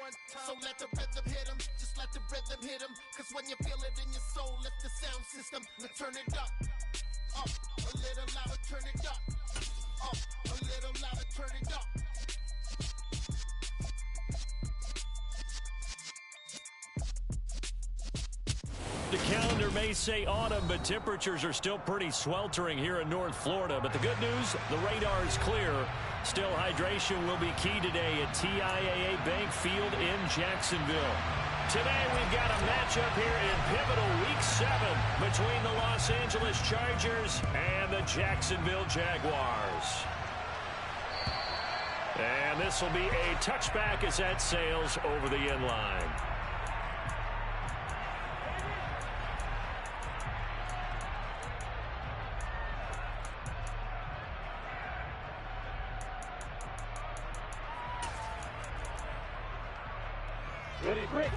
So let the rhythm hit 'em, just let the rhythm hit 'em. Cause when you feel it in your soul, lift the sound system. Now turn it up, a little louder, turn it up, a little louder, turn it up. The calendar may say autumn, but temperatures are still pretty sweltering here in North Florida. But the good news, the radar is clear. Still, hydration will be key today at TIAA Bank Field in Jacksonville. Today, we've got a matchup here in pivotal Week 7 between the Los Angeles Chargers and the Jacksonville Jaguars. And this will be a touchback as that sails over the end line. Ready, break.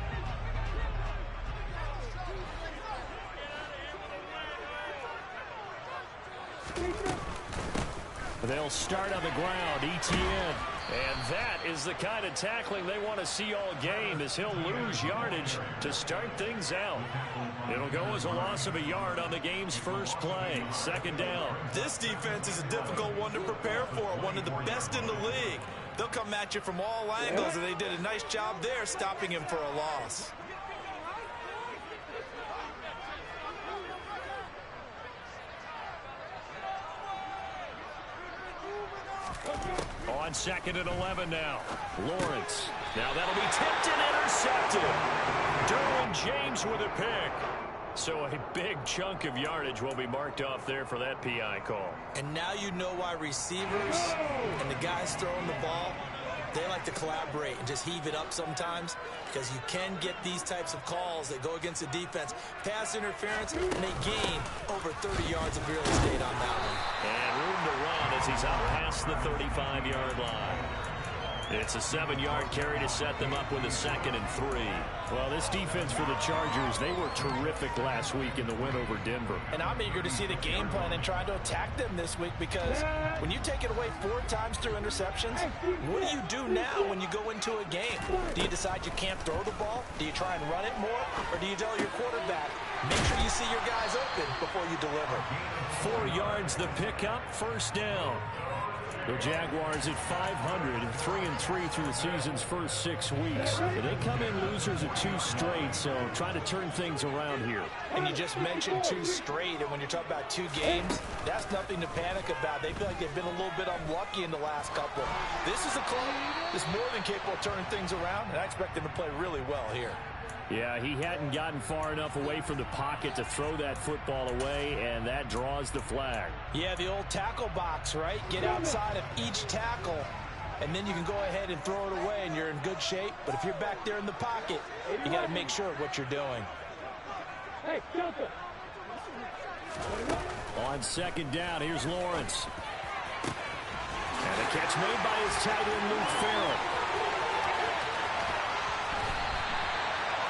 They'll start on the ground, ETN. And that is the kind of tackling they want to see all game, as he'll lose yardage to start things out. It'll go as a loss of a yard on the game's first play. Second down. This defense is a difficult one to prepare for, one of the best in the league. They'll come at you from all angles, and they did a nice job there stopping him for a loss. On second and 11 now. Lawrence. Now that'll be tipped and intercepted. Derwin James with a pick. So a big chunk of yardage will be marked off there for that PI call. And now you know why receivers and the guys throwing the ball, they like to collaborate and just heave it up sometimes, because you can get these types of calls that go against the defense. Pass interference, and they gain over 30 yards of real estate on that one. And room to run as he's out past the 35-yard line. It's a 7-yard carry to set them up with a 2nd and 3. Well, this defense for the Chargers, they were terrific last week in the win over Denver. And I'm eager to see the game plan and try to attack them this week, because when you take it away 4 times through interceptions, what do you do now when you go into a game? Do you decide you can't throw the ball? Do you try and run it more? Or do you tell your quarterback, make sure you see your guys open before you deliver? 4 yards the pickup, first down. The Jaguars at 500 and 3-3 through the season's first 6 weeks. They come in losers of 2 straight, so trying to turn things around here. And you just mentioned 2 straight, and when you're talking about 2 games, that's nothing to panic about. They feel like they've been a little bit unlucky in the last couple. This is a club that's more than capable of turning things around, and I expect them to play really well here. Yeah, he hadn't gotten far enough away from the pocket to throw that football away, and that draws the flag. Yeah, the old tackle box, right? Get outside of each tackle, and then you can go ahead and throw it away, and you're in good shape. But if you're back there in the pocket, you got to make sure of what you're doing. Hey, Delta. On second down, here's Lawrence. And a catch made by his tight end, Luke Farrell.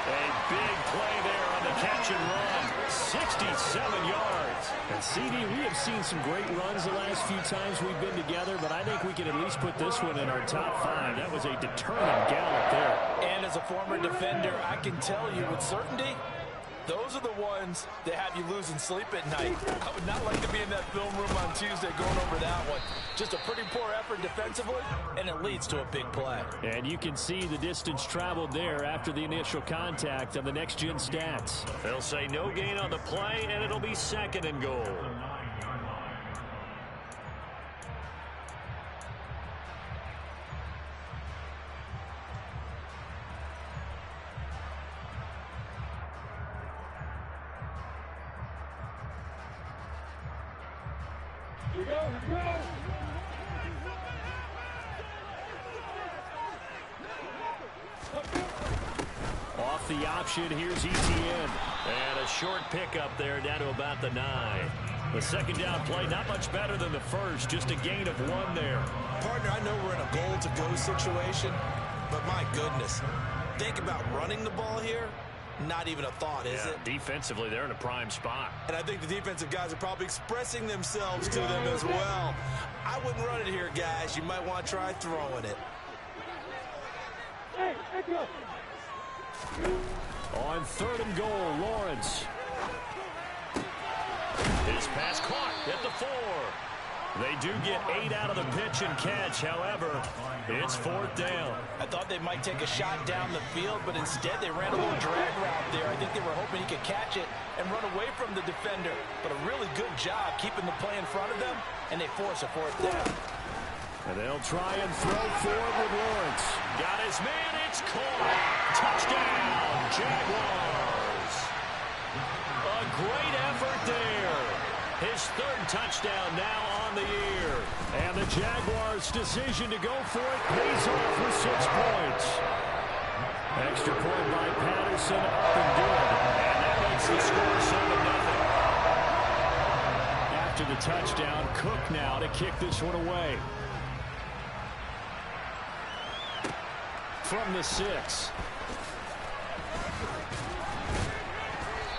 A big play there on the catch and run. 67 yards. And CD, we have seen some great runs the last few times we've been together, but I think we can at least put this one in our top 5. That was a determined gallop there. And as a former defender, I can tell you with certainty, those are the ones that have you losing sleep at night. I would not like to be in that film room on Tuesday going over that one. Just a pretty poor effort defensively, and it leads to a big play. And you can see the distance traveled there after the initial contact on the next-gen stats. They'll say no gain on the play, and it'll be 2nd and goal. Here we go, here we go. Off the option, here's ETN. And a short pickup there down to about the 9. The second down play, not much better than the first, just a gain of 1 there. Partner, I know we're in a goal-to-go situation, but my goodness, think about running the ball here. Not even a thought, is it? Defensively, they're in a prime spot. And I think the defensive guys are probably expressing themselves to them as well. I wouldn't run it here, guys. You might want to try throwing it. Hey, let's go. On 3rd and goal, Lawrence. His pass caught at the 4. They do get 8 out of the pitch and catch. However, it's 4th down. I thought they might take a shot down the field, but instead they ran a little drag route there. I think they were hoping he could catch it and run away from the defender. But a really good job keeping the play in front of them, and they force a 4th down. And they'll try and throw forward with Lawrence. Got his man. It's caught. Touchdown, Jaguars. A great effort there. His 3rd touchdown now on the year. And the Jaguars' decision to go for it pays off with 6 points. Extra point by Patterson, up and good. And that makes the score 7-0. After the touchdown, Cook now to kick this one away. From the 6.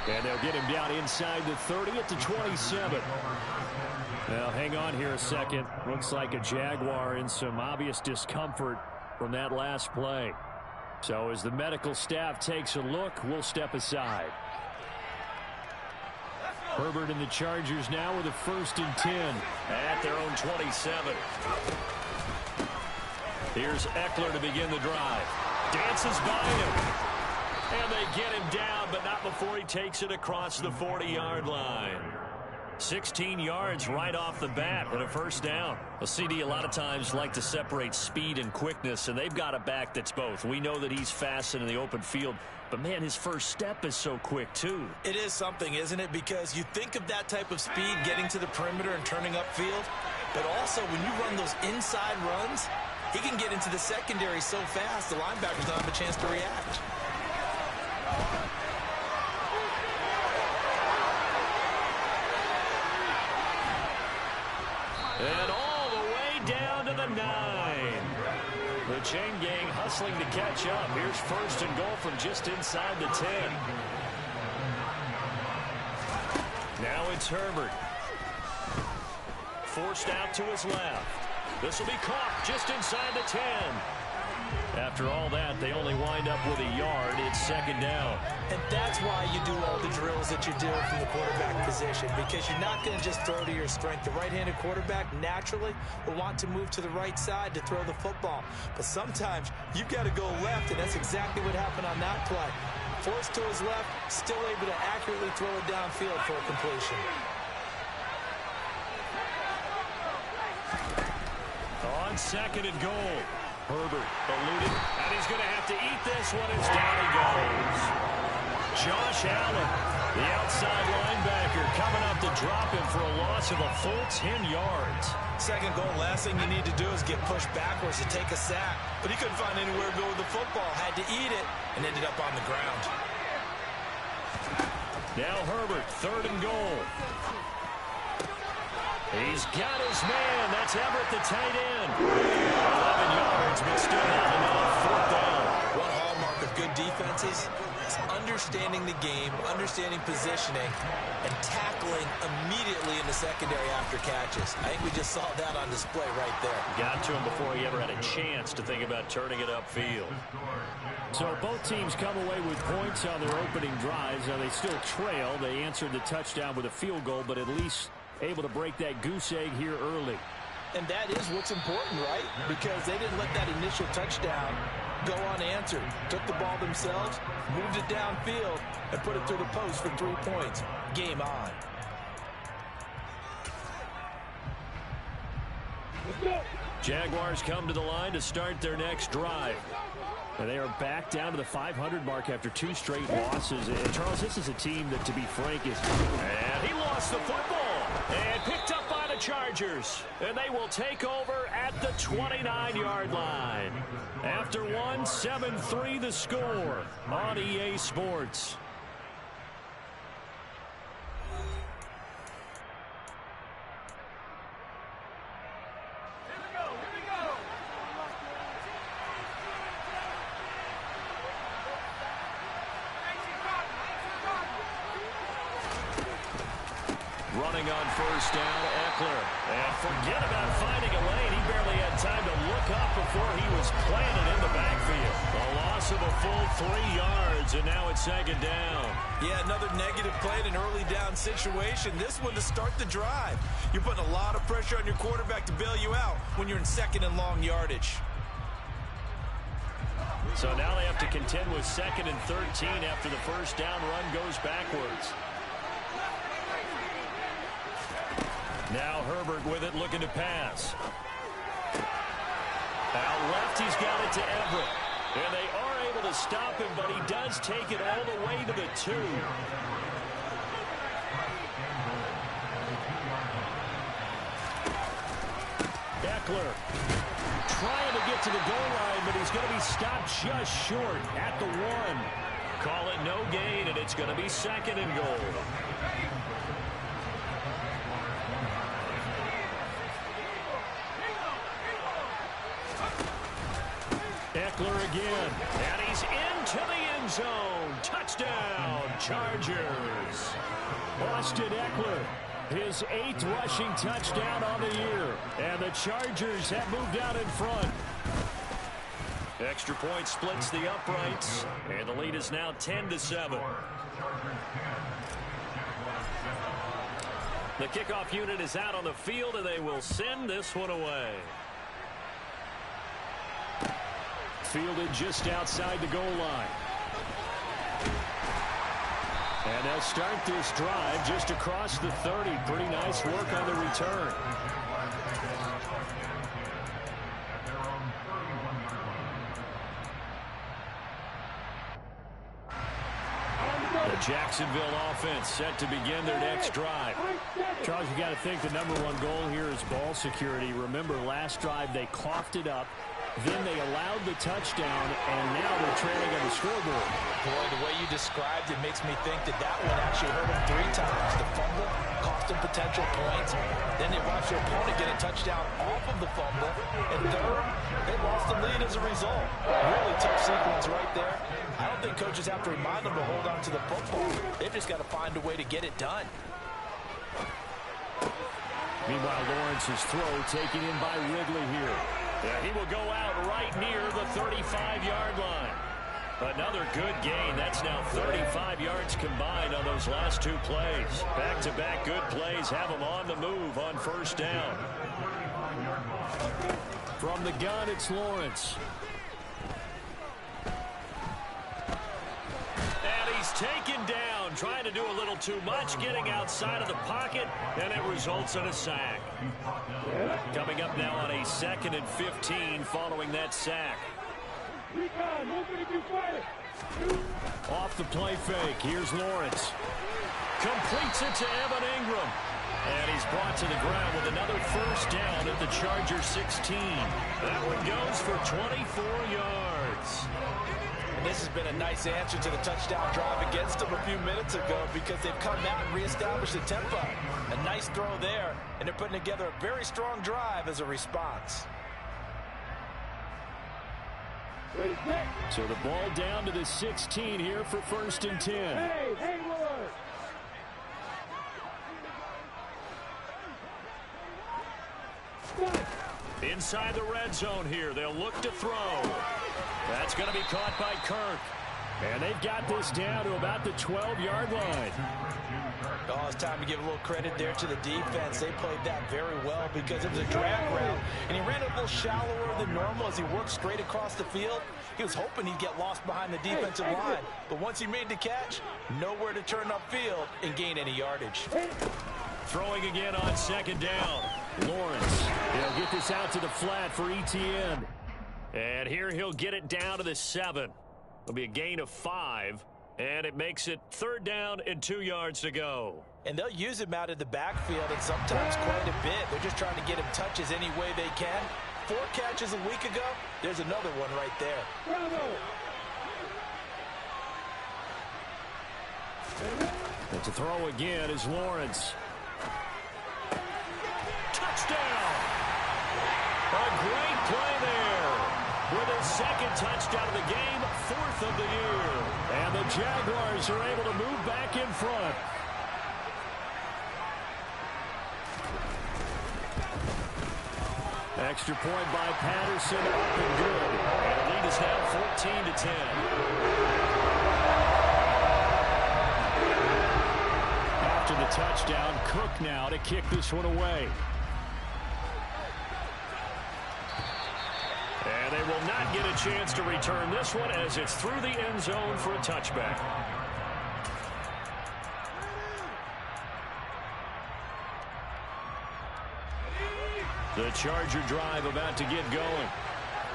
And they'll get him down inside the 30 at the 27. Now, hang on here a second. Looks like a Jaguar in some obvious discomfort from that last play. So as the medical staff takes a look, we'll step aside. Herbert and the Chargers now with a 1st and 10 at their own 27. Here's Eckler to begin the drive. Dances by him. And they get him down, but not before he takes it across the 40-yard line. 16 yards right off the bat and a 1st down. A CD a lot of times like to separate speed and quickness, and they've got a back that's both. We know that he's fast in the open field, but, man, his first step is so quick, too. It is something, isn't it? Because you think of that type of speed getting to the perimeter and turning upfield, but also when you run those inside runs, he can get into the secondary so fast the linebackers don't have a chance to react. And all the way down to the 9. The chain gang hustling to catch up. Here's 1st and goal from just inside the 10. Now it's Herbert. Forced out to his left. This will be caught just inside the 10. After all that, they only wind up with a yard. It's 2nd down. And that's why you do all the drills that you do from the quarterback position, because you're not going to just throw to your strength. The right-handed quarterback naturally will want to move to the right side to throw the football. But sometimes you've got to go left, and that's exactly what happened on that play. Forced to his left, still able to accurately throw it downfield for a completion. On 2nd and goal. Herbert eluded, and he's going to have to eat this one as down he goes. Josh Allen, the outside linebacker, coming up to drop him for a loss of a full 10 yards. 2nd goal, last thing you need to do is get pushed backwards to take a sack. But he couldn't find anywhere to go with the football, had to eat it, and ended up on the ground. Now Herbert, 3rd and goal. He's got his man. That's Everett, the tight end. 11 yards, but still not enough. 4th down. One hallmark of good defenses is understanding the game, understanding positioning, and tackling immediately in the secondary after catches. I think we just saw that on display right there. Got to him before he ever had a chance to think about turning it upfield. So both teams come away with points on their opening drives. Now they still trail. They answered the touchdown with a field goal, but at least able to break that goose egg here early. And that is what's important, right? Because they didn't let that initial touchdown go unanswered. Took the ball themselves, moved it downfield, and put it through the post for 3 points. Game on. Jaguars come to the line to start their next drive. And they are back down to the 500 mark after 2 straight losses. And, Charles, this is a team that, to be frank, is... And he lost the football. And picked up by the Chargers. And they will take over at the 29-yard line. After one, 7-3 the score on EA Sports. Running on 1st down, Eckler. And forget about finding a lane. He barely had time to look up before he was planted in the backfield. A loss of a full 3 yards, and now it's second down. Yeah, another negative play in an early down situation. This one to start the drive. You're putting a lot of pressure on your quarterback to bail you out when you're in second and long yardage. So now they have to contend with 2nd and 13 after the first down run goes backwards. Now Herbert with it, looking to pass. Out left, he's got it to Everett. And they are able to stop him, but he does take it all the way to the 2. Eckler trying to get to the goal line, but he's going to be stopped just short at the 1. Call it no gain, and it's going to be 2nd and goal. Eckler again, and he's into the end zone. Touchdown, Chargers. Austin Eckler, his 8th rushing touchdown on the year, and the Chargers have moved out in front. Extra point splits the uprights, and the lead is now 10-7. The kickoff unit is out on the field, and they will send this one away. Fielded just outside the goal line. And they'll start this drive just across the 30. Pretty nice work on the return. The Jacksonville offense set to begin their next drive. Charles, you got to think the #1 goal here is ball security. Remember, last drive they coughed it up. Then they allowed the touchdown, and now they're trailing on the scoreboard. Boy, the way you described it makes me think that one actually hurt them 3 times. The fumble cost them potential points. Then they watched their opponent get a touchdown off of the fumble. And third, they lost the lead as a result. Really tough sequence right there. I don't think coaches have to remind them to hold on to the football. They've just got to find a way to get it done. Meanwhile, Lawrence's throw taken in by Ridley here. Yeah, he will go out right near the 35-yard line. Another good gain. That's now 35 yards combined on those last 2 plays. Back-to-back good plays have them on the move on first down. From the gun, it's Lawrence. And he's taken down, trying to do a little too much, getting outside of the pocket, and it results in a sack. Coming up now on a 2nd and 15 following that sack. Off the play fake, here's Lawrence. Completes it to Evan Ingram. And he's brought to the ground with another first down at the Chargers 16. That one goes for 24 yards. And this has been a nice answer to the touchdown drive against them a few minutes ago because they've come out and reestablished the tempo. A nice throw there, and they're putting together a very strong drive as a response. So the ball down to the 16 here for 1st and 10. Hey, Hayward! Inside the red zone here, they'll look to throw. That's going to be caught by Kirk. And they've got this down to about the 12-yard line. Oh, it's time to give a little credit there to the defense. They played that very well because it was a drag route. And he ran a little shallower than normal as he worked straight across the field. He was hoping he'd get lost behind the defensive line. But once he made the catch, nowhere to turn upfield and gain any yardage. Throwing again on 2nd down. Lawrence, he'll get this out to the flat for Etienne. And here he'll get it down to the 7. It'll be a gain of 5. And it makes it 3rd down and 2 yards to go. And they'll use him out of the backfield and sometimes quite a bit. They're just trying to get him touches any way they can. 4 catches a week ago. There's another one right there. And to throw again is Lawrence. Touchdown! A great play there. With his 2nd touchdown of the game, 4th of the year. And the Jaguars are able to move back in front. Extra point by Patterson, up and good. And the lead is now 13-10. After the touchdown, Cook now to kick this one away. And they will not get a chance to return this one as it's through the end zone for a touchback. The Charger drive about to get going.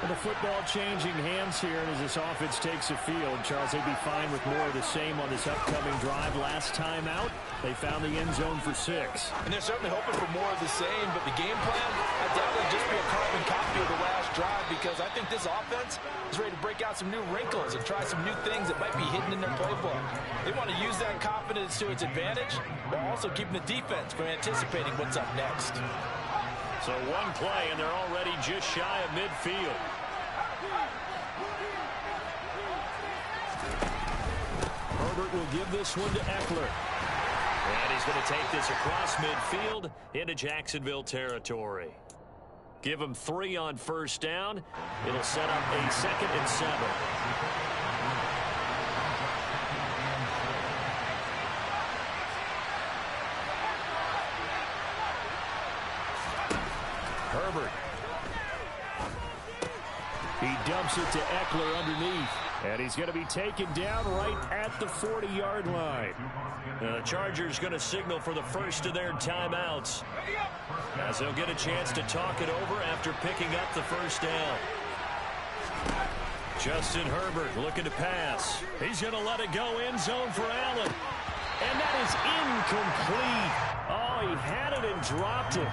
And the football changing hands here as this offense takes the field. Charles, they'd be fine with more of the same on this upcoming drive. Last time out, they found the end zone for 6. And they're certainly hoping for more of the same, but the game plan, I doubt it'll just be a carbon copy of the last drive because I think this offense is ready to break out some new wrinkles and try some new things that might be hidden in their playbook. They want to use that confidence to its advantage while also keeping the defense from anticipating what's up next. So one play, and they're already just shy of midfield. Herbert will give this one to Eckler. And he's going to take this across midfield into Jacksonville territory. Give him 3 on first down. It'll set up a 2nd and 7. Herbert. He dumps it to Eckler underneath. And he's going to be taken down right at the 40-yard line. The Chargers going to signal for the first of their timeouts, as they'll get a chance to talk it over after picking up the first down. Justin Herbert looking to pass. He's going to let it go end zone for Allen. And that is incomplete. Oh, he had it and dropped it.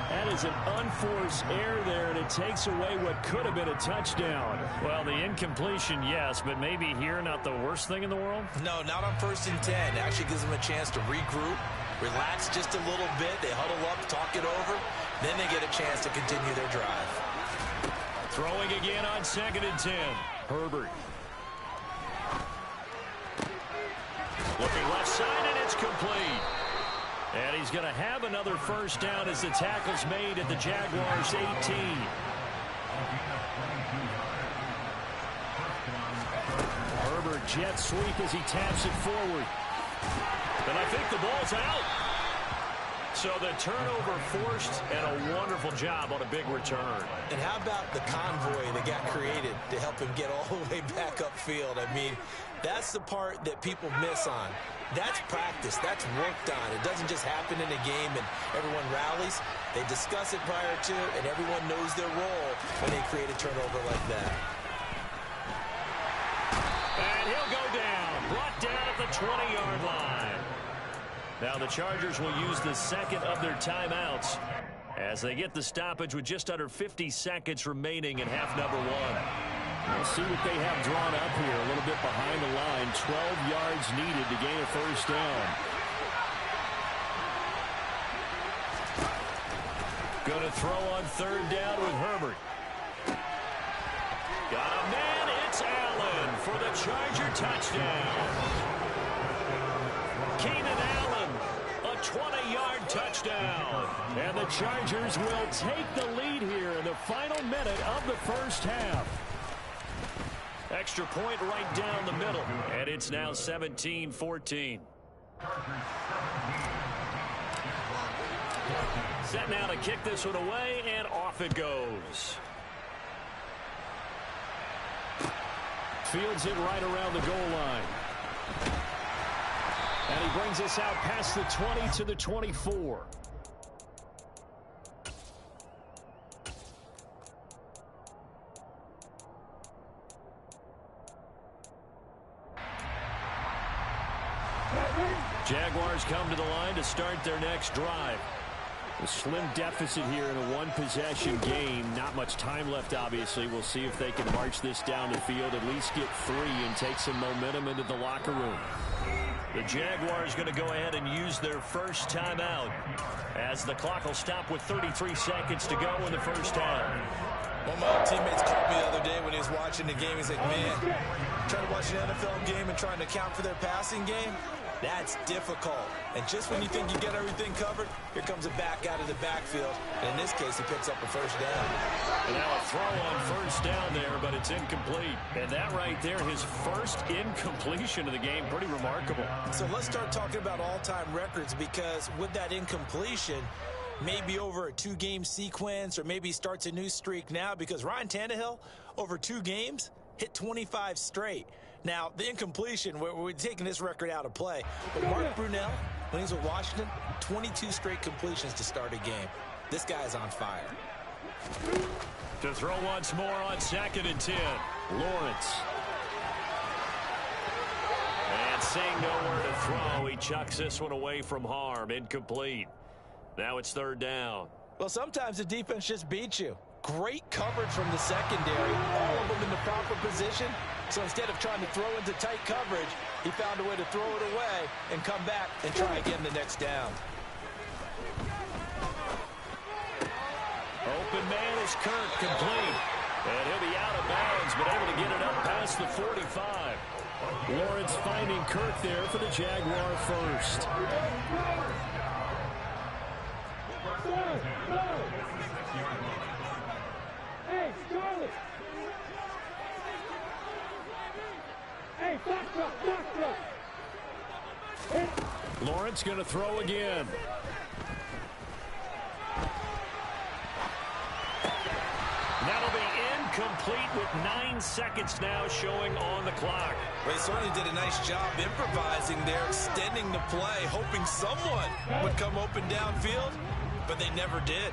That is an unforced error there, and it takes away what could have been a touchdown. Well, the incompletion, yes, but maybe here not the worst thing in the world? No, not on 1st and 10. It actually gives them a chance to regroup, relax just a little bit. They huddle up, talk it over. Then they get a chance to continue their drive. Throwing again on 2nd and 10. Herbert. Looking left side, and it's complete. And he's going to have another first down as the tackle's made at the Jaguars' 18. Herbert jet sweep as he taps it forward. And I think the ball's out. So the turnover forced, and a wonderful job on a big return. And how about the convoy that got created to help him get all the way back upfield? I mean, that's the part that people miss on. That's practice. That's worked on. It doesn't just happen in a game and everyone rallies. They discuss it prior to, and everyone knows their role when they create a turnover like that. And he'll go down. Brought down at the 20-yard line. Now the Chargers will use the 2nd of their timeouts as they get the stoppage with just under 50 seconds remaining in half number 1. We'll see what they have drawn up here. A little bit behind the line. 12 yards needed to gain a first down. Going to throw on 3rd down with Herbert. Got a man. It's Allen for the Charger touchdown. Keenan Allen, a 20-yard touchdown. And the Chargers will take the lead here in the final minute of the first half. Extra point right down the middle, and it's now 17-14. Set now to kick this one away, and off it goes. Fields it right around the goal line. And he brings us out past the 20 to the 24. Jaguars come to the line to start their next drive. A slim deficit here in a one-possession game. Not much time left, obviously. We'll see if they can march this down the field, at least get 3 and take some momentum into the locker room. The Jaguars going to go ahead and use their first timeout as the clock will stop with 33 seconds to go in the first half. One of my teammates called me the other day when he was watching the game. He's like, man, trying to watch an NFL game and trying to account for their passing game. That's difficult. And just when you think you get everything covered, here comes a back out of the backfield. And in this case, he picks up a first down. And now a throw on first down there, but it's incomplete. And that right there, his first incompletion of the game, pretty remarkable. So let's start talking about all-time records, because with that incompletion, maybe over a 2-game sequence, or maybe starts a new streak now, because Ryan Tannehill, over 2 games, hit 25 straight. Now, the incompletion, we're taking this record out of play. But Mark Brunell, when he's with Washington, 22 straight completions to start a game. This guy is on fire. To throw once more on 2nd and 10. Lawrence. And seeing nowhere to throw, he chucks this one away from harm. Incomplete. Now it's 3rd down. Well, sometimes the defense just beats you. Great coverage from the secondary, all of them in the proper position. So instead of trying to throw into tight coverage, he found a way to throw it away and come back and try again the next down. Open man is Kirk, complete. And he'll be out of bounds, but able to get it up past the 45. Lawrence finding Kirk there for the Jaguar first. Hey, Charlie! Hey, back up! Lawrence going to throw again. That'll be incomplete with 9 seconds now showing on the clock. Well, they certainly did a nice job improvising there, extending the play, hoping someone would come open downfield, but they never did.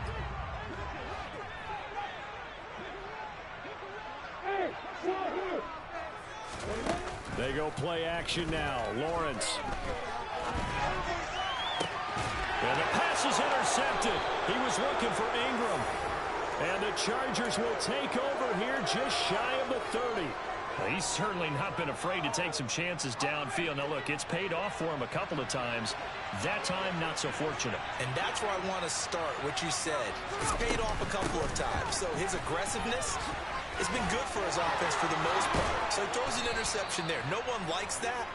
They go play action now. Lawrence. And the pass is intercepted. He was looking for Ingram. And the Chargers will take over here just shy of the 30. Well, he's certainly not been afraid to take some chances downfield. Now, look, it's paid off for him a couple of times. That time, not so fortunate. And that's where I want to start, what you said. It's paid off a couple of times. So his aggressiveness has been good for his offense for the most part. So he throws an interception there. No one likes that,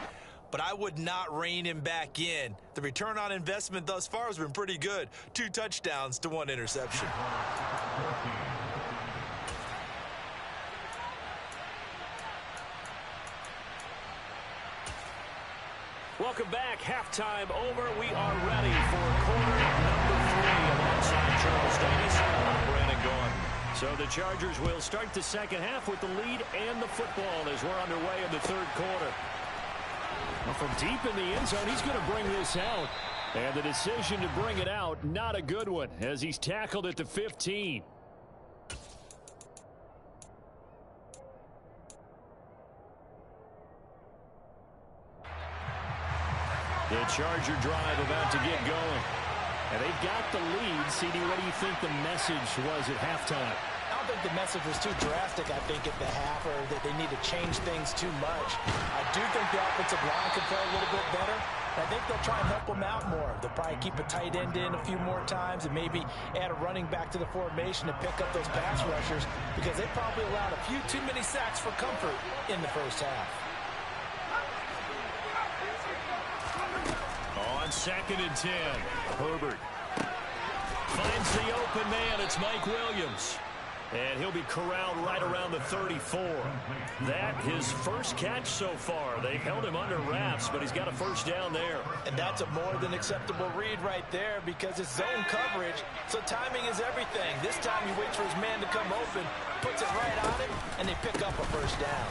but I would not rein him back in. The return on investment thus far has been pretty good. 2 touchdowns to 1 interception. Welcome back. Halftime over. We are ready for quarter number 3 alongside Charles Davis. I'm Brandon Gordon. So the Chargers will start the second half with the lead and the football as we're underway in the 3rd quarter. Well, from deep in the end zone, he's going to bring this out. And the decision to bring it out, not a good one, as he's tackled at the 15. The Charger drive about to get going. And they've got the lead. CD, what do you think the message was at halftime? I don't think the message was too drastic, I think, at the half, or that they need to change things too much. I do think the offensive line can play a little bit better. I think they'll try and help them out more. They'll probably keep a tight end in a few more times and maybe add a running back to the formation to pick up those pass rushers, because they probably allowed a few too many sacks for comfort in the first half. On 2nd and 10, Herbert finds the open man. It's Mike Williams. And he'll be corralled right around the 34. That his first catch so far. They've held him under wraps, but he's got a first down there. And that's a more than acceptable read right there, because it's zone coverage, so timing is everything. This time he waits for his man to come open, puts it right on him, and they pick up a first down.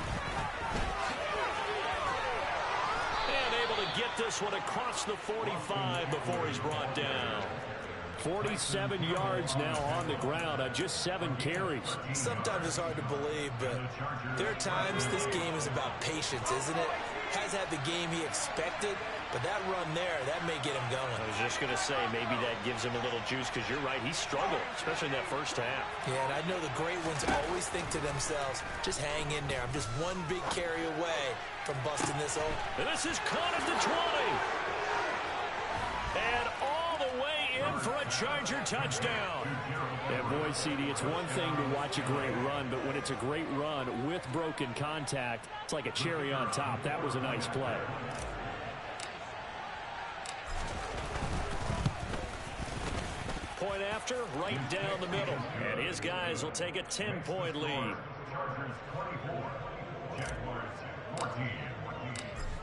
And able to get this one across the 45 before he's brought down. 47 yards now on the ground on just 7 carries. Sometimes it's hard to believe, but there are times this game is about patience, isn't it? Has had the game he expected, but that run there, that may get him going. I was just going to say, maybe that gives him a little juice, because you're right, he struggled, especially in that first half. Yeah, and I know the great ones always think to themselves, just hang in there. I'm just one big carry away from busting this open. And this is caught at the 20. And all the way in for a Charger touchdown. And boy, CD, it's one thing to watch a great run, but when it's a great run with broken contact, it's like a cherry on top. That was a nice play. after, right down the middle. And his guys will take a 10-point lead.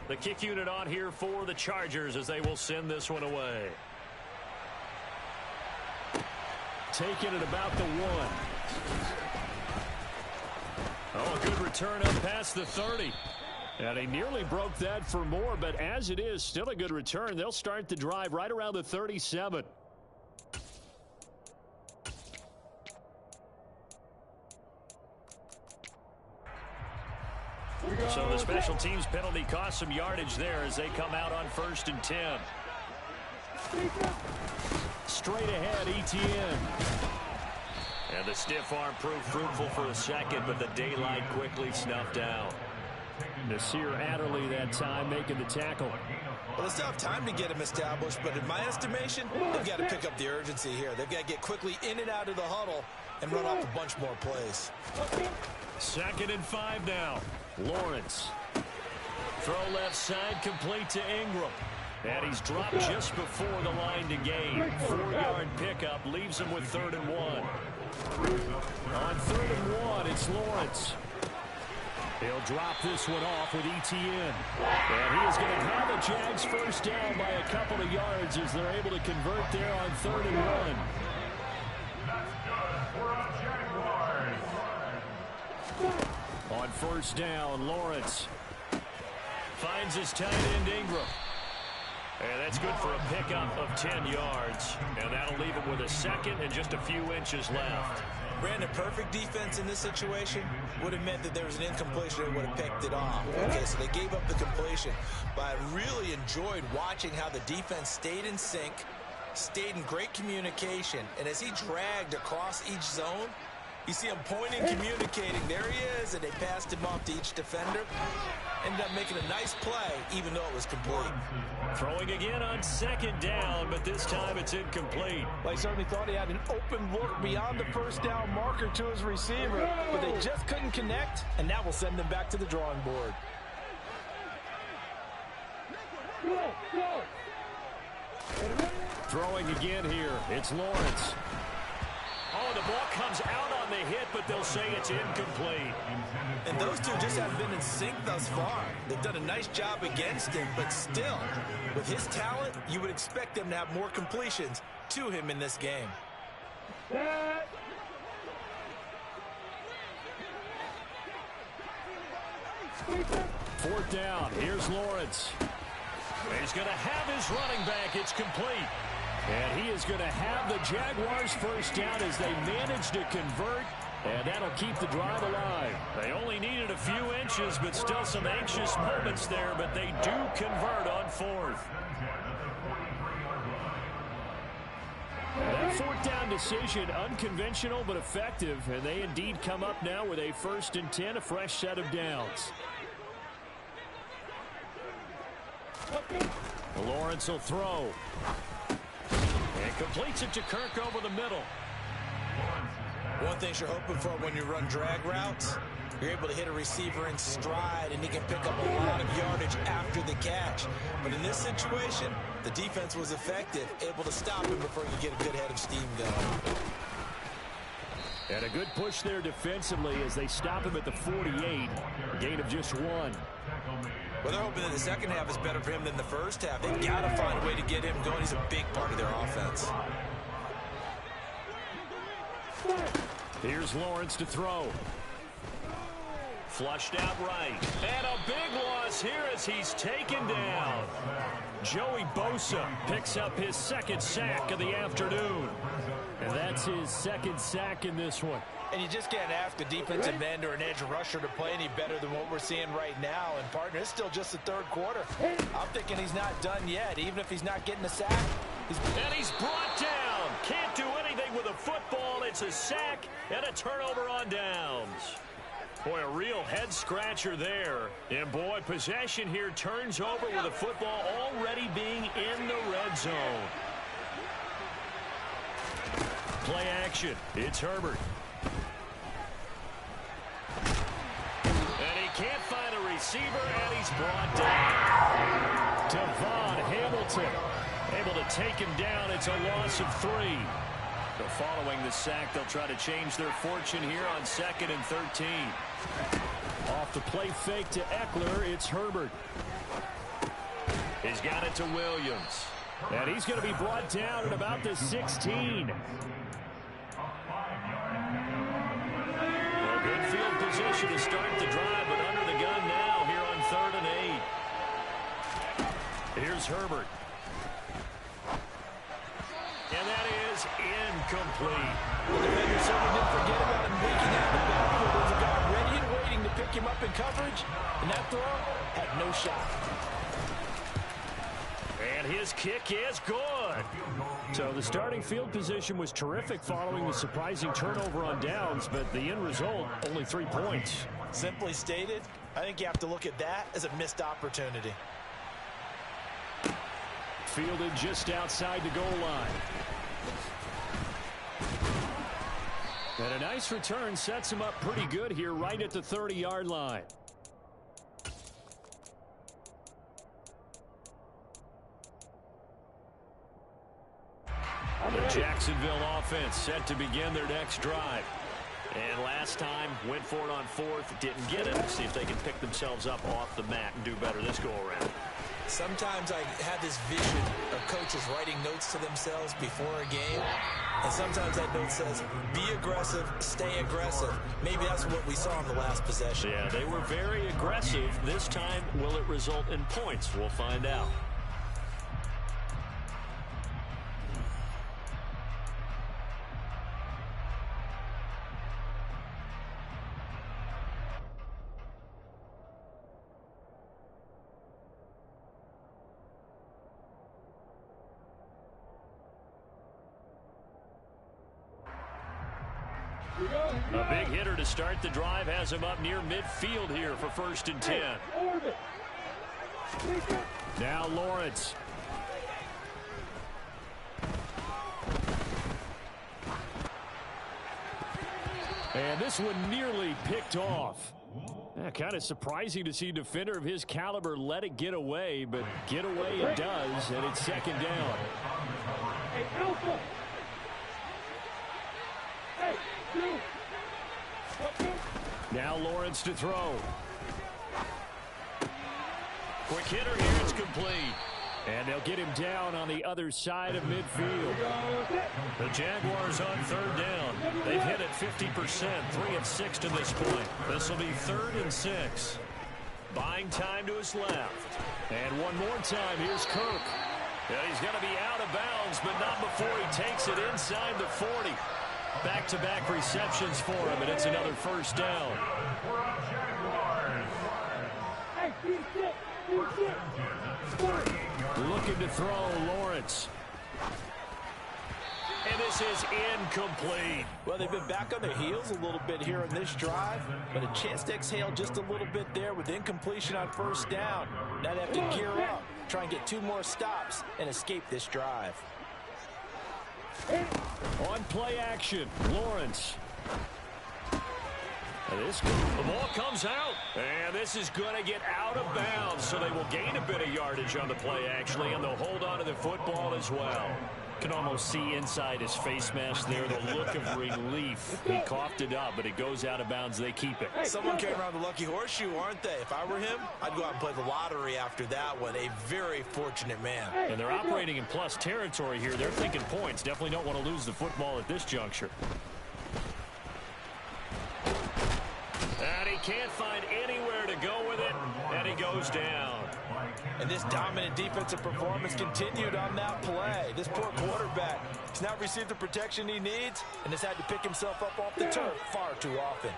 The kick unit on here for the Chargers as they will send this one away. Taking it about the 1. Oh, a good return up past the 30. And he nearly broke that for more, but as it is, still a good return. They'll start the drive right around the 37. So the special teams penalty cost some yardage there as they come out on 1st and 10. Straight ahead, Etienne. And the stiff arm proved fruitful for a second, but the daylight quickly snuffed out. Nasir Adderley that time making the tackle. Well, they still have time to get him established, but in my estimation, they've got to pick up the urgency here. They've got to get quickly in and out of the huddle and run off a bunch more plays. 2nd and 5 now. Lawrence. Throw left side, complete to Ingram. And he's dropped just before the line to gain. 4-yard pickup leaves him with 3rd and 1. On 3rd and 1, it's Lawrence. He'll drop this one off with Etienne. And he is going to have the Jags first down by a couple of yards as they're able to convert there on 3rd and 1. On 1st down, Lawrence finds his tight end Ingram. And that's good for a pickup of 10 yards. And that'll leave him with a 2nd and just a few inches left. Brandon, perfect defense in this situation would have meant that there was an incompletion and would have picked it off. Okay, so they gave up the completion. But I really enjoyed watching how the defense stayed in sync, stayed in great communication. And as he dragged across each zone, you see him pointing, communicating. There he is, and they passed him off to each defender. Ended up making a nice play, even though it was complete. Throwing again on 2nd down, but this time it's incomplete. Well, he certainly thought he had an open look beyond the 1st down marker to his receiver, but they just couldn't connect, and that will send them back to the drawing board. Throwing again here, it's Lawrence. Oh, the ball comes out on the hit, but they'll say it's incomplete. And those two just haven't been in sync thus far. They've done a nice job against him, but still, with his talent, you would expect them to have more completions to him in this game. 4th down, here's Lawrence. He's going to have his running back. It's complete. And he is going to have the Jaguars first down as they manage to convert, and that'll keep the drive alive. They only needed a few inches, but still some anxious moments there, but they do convert on 4th. That 4th down decision, unconventional but effective, and they indeed come up now with a 1st and 10, a fresh set of downs. Lawrence will throw. And completes it to Kirk over the middle. One thing you're hoping for when you run drag routes, you're able to hit a receiver in stride, and he can pick up a lot of yardage after the catch. But in this situation, the defense was effective, able to stop him before you get a good head of steam going. And a good push there defensively as they stop him at the 48. A gain of just 1. Well, they're hoping that the second half is better for him than the first half. They've got to find a way to get him going. He's a big part of their offense. Here's Lawrence to throw. Flushed out right. And a big loss here as he's taken down. Joey Bosa picks up his 2nd sack of the afternoon. And that's his 2nd sack in this one. And you just can't ask a defensive end or an edge rusher to play any better than what we're seeing right now. And, partner, it's still just the 3rd quarter. I'm thinking he's not done yet, even if he's not getting a sack. And he's brought down. Can't do anything with a football. It's a sack and a turnover on downs. Boy, a real head-scratcher there. And, boy, possession here turns over with the football already being in the red zone. Play action. It's Herbert. And he can't find a receiver, and he's brought down. Devon Hamilton able to take him down. It's a loss of 3. So following the sack, they'll try to change their fortune here on 2nd and 13. Off the play fake to Eckler, it's Herbert. He's got it to Williams. And he's going to be brought down at about the 16. Well, good field position to start the drive, but under the gun now here on 3rd and 8. Here's Herbert. And that is incomplete. Well, the defender certainly didn't forget about him leaking out the backfield. There's a guy ready and waiting to pick him up in coverage, and that throw had no shot. And his kick is good. So the starting field position was terrific following the surprising turnover on downs, but the end result, only 3 points. Simply stated, I think you have to look at that as a missed opportunity. Fielded just outside the goal line. And a nice return sets him up pretty good here right at the 30-yard line. The Jacksonville offense set to begin their next drive. And last time, went for it on 4th, didn't get it. See if they can pick themselves up off the mat and do better this go-around. Sometimes I have this vision of coaches writing notes to themselves before a game. And sometimes that note says, be aggressive, stay aggressive. Maybe that's what we saw in the last possession. Yeah, they were very aggressive. This time, will it result in points? We'll find out. A big hitter to start the drive has him up near midfield here for 1st and 10. Now Lawrence. And this one nearly picked off. Yeah, kind of surprising to see a defender of his caliber let it get away, but get away it does, and it's 2nd down. Hey, Alpha! Hey, two! Now Lawrence to throw. Quick hitter here, it's complete. And they'll get him down on the other side of midfield. The Jaguars on 3rd down. They've hit it 50%, 3 of 6 to this point. This will be 3rd and 6. Buying time to his left. And one more time, here's Kirk. And he's going to be out of bounds, but not before he takes it inside the 40. Back-to-back receptions for him, and it's another 1st down. Looking to throw, Lawrence. And this is incomplete. Well, they've been back on their heels a little bit here in this drive, but a chance to exhale just a little bit there with incompletion on 1st down. Now they have to gear up, try and get 2 more stops, and escape this drive. On play action, Lawrence. The ball comes out, and this is going to get out of bounds, so they will gain a bit of yardage on the play, actually, and they'll hold on to the football as well. Can almost see inside his face mask there the look of relief. He coughed it up, but it goes out of bounds. They keep it. Someone came around the lucky horseshoe, aren't they? If I were him, I'd go out and play the lottery after that one. A very fortunate man. And they're operating in plus territory here. They're thinking points. Definitely don't want to lose the football at this juncture. And he can't find anywhere to go with it, and he goes down. And this dominant defensive performance continued on that play. This poor quarterback has not received the protection he needs and has had to pick himself up off the turf far too often.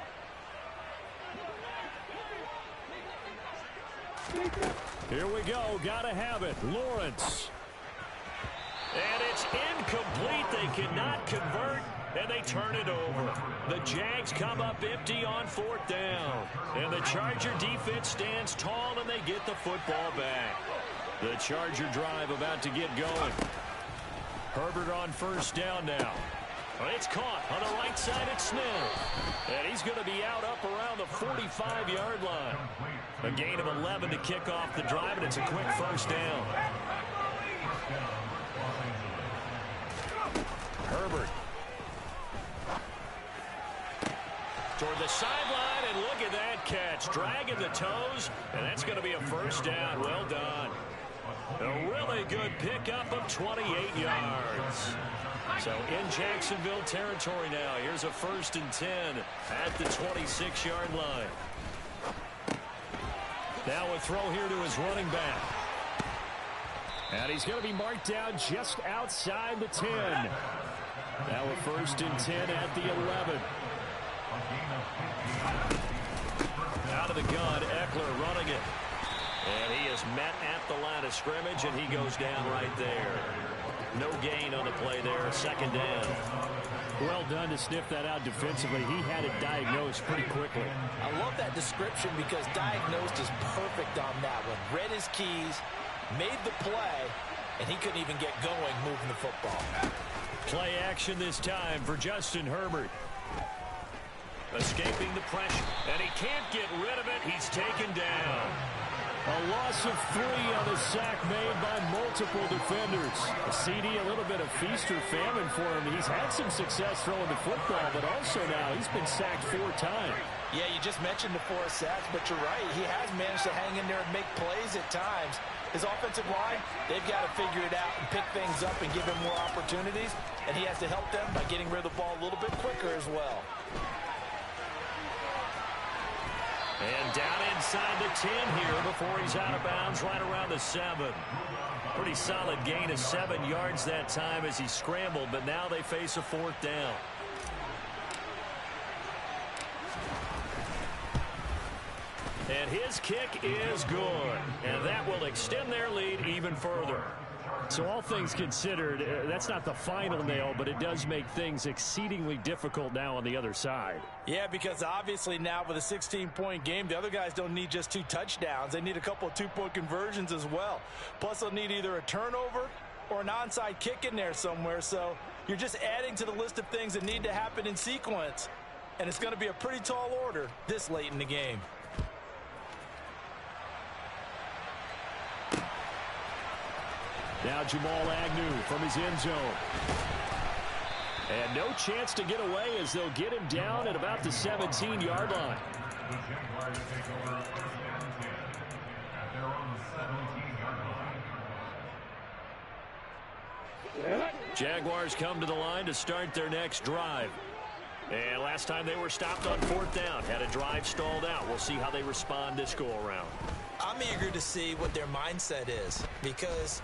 Here we go. Gotta have it. Lawrence. And it's incomplete. They cannot convert, and they turn it over. The Jags come up empty on 4th down. And the Charger defense stands tall, and they get the football back. The Charger drive about to get going. Herbert on 1st down now. It's caught on the right side at Smith. And he's going to be out up around the 45-yard line. A gain of 11 to kick off the drive, and it's a quick 1st down. Herbert toward the sideline, and look at that catch. Dragging the toes, and that's going to be a first down. Well done. A really good pickup of 28 yards. So in Jacksonville territory now. Here's a 1st and 10 at the 26-yard line. Now a throw here to his running back. And he's going to be marked down just outside the 10. Now a 1st and 10 at the 11. Out of the gun, Eckler running it. And he is met at the line of scrimmage, and he goes down right there. No gain on the play there, 2nd down. Well done to sniff that out defensively. He had it diagnosed pretty quickly. I love that description because diagnosed is perfect on that one. Read his keys, made the play, and he couldn't even get going moving the football. Play action this time for Justin Herbert. Escaping the pressure, and he can't get rid of it. He's taken down. A loss of 3 on the sack made by multiple defenders. A CD, a little bit of feast or famine for him. He's had some success throwing the football, but also now he's been sacked 4 times. Yeah, you just mentioned the 4 sacks, but you're right. He has managed to hang in there and make plays at times. His offensive line, they've got to figure it out and pick things up and give him more opportunities, and he has to help them by getting rid of the ball a little bit quicker as well. And down inside the 10 here before he's out of bounds right around the 7. Pretty solid gain of 7 yards that time as he scrambled, but now they face a 4th down. And his kick is good, and that will extend their lead even further. So all things considered, that's not the final nail, but it does make things exceedingly difficult now on the other side. Yeah, because obviously now with a 16-point game, the other guys don't need just 2 touchdowns. They need a couple of 2-point conversions as well. Plus, they'll need either a turnover or an onside kick in there somewhere. So you're just adding to the list of things that need to happen in sequence. And it's going to be a pretty tall order this late in the game. Now Jamal Agnew from his end zone. And no chance to get away as they'll get him down at about the 17-yard line. Jaguars come to the line to start their next drive. And last time they were stopped on 4th down, had a drive stalled out. We'll see how they respond this go-around. I'm eager to see what their mindset is because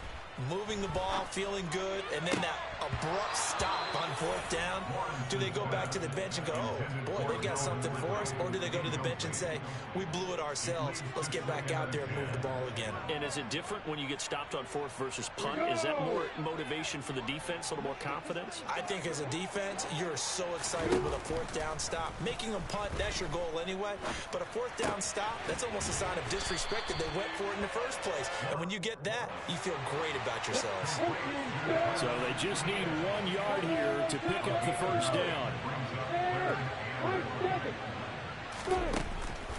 moving the ball, feeling good, and then that abrupt stop on 4th down. Do they go back to the bench and go, oh, boy, they got something for us? Or do they go to the bench and say, we blew it ourselves. Let's get back out there and move the ball again. And is it different when you get stopped on 4th versus punt? Is that more motivation for the defense, a little more confidence? I think as a defense, you're so excited with a 4th down stop. Making them punt, that's your goal anyway. But a 4th down stop, that's almost a sign of disrespect that they went for it in the first place. And when you get that, you feel great about yourselves. So they just need 1 yard here to pick up the first down.